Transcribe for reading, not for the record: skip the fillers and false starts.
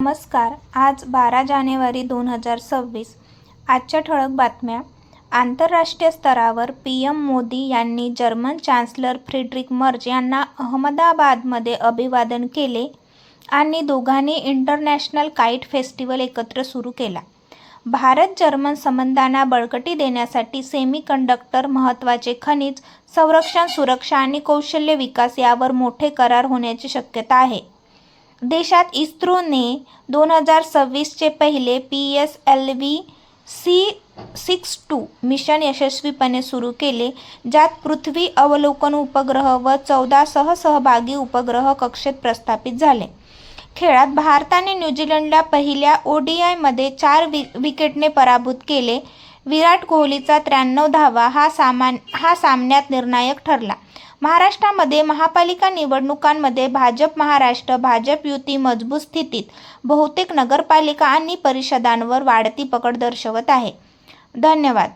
नमस्कार. आज 12 जानेवारी 2026. आजच्या ठळक बातम्या. आंतरराष्ट्रीय स्तरावर पीएम मोदी यांनी जर्मन चान्सलर फ्रेडरिक मर्ज यांना अहमदाबादमध्ये अभिवादन केले आणि दोघांनी इंटरनॅशनल काईट फेस्टिवल एकत्र सुरू केला. भारत जर्मन संबंधांना बळकटी देण्यासाठी सेमीकंडक्टर, महत्त्वाचे खनिज, संरक्षण, सुरक्षा आणि कौशल्य विकास यावर मोठे करार होण्याची शक्यता आहे. देशात इस्रोने 2026चे पहिले PSLV-C62 मिशन यशस्वीपणे सुरू केले, ज्यात पृथ्वी अवलोकन उपग्रह व 14 सहसहभागी उपग्रह कक्षेत प्रस्थापित झाले. खेळात भारताने न्यूझीलंडला पहिल्या ODIमध्ये 4 विकेटने पराभूत केले. विराट कोहलीचा 93 धावा हा सामन्यात निर्णायक ठरला. महाराष्ट्रामध्ये महापालिका निवडणुकांमध्ये भाजप युती मजबूत स्थितीत, बहुतेक नगरपालिका आणि परिषदांवर वाढती पकड दर्शवत आहे. धन्यवाद.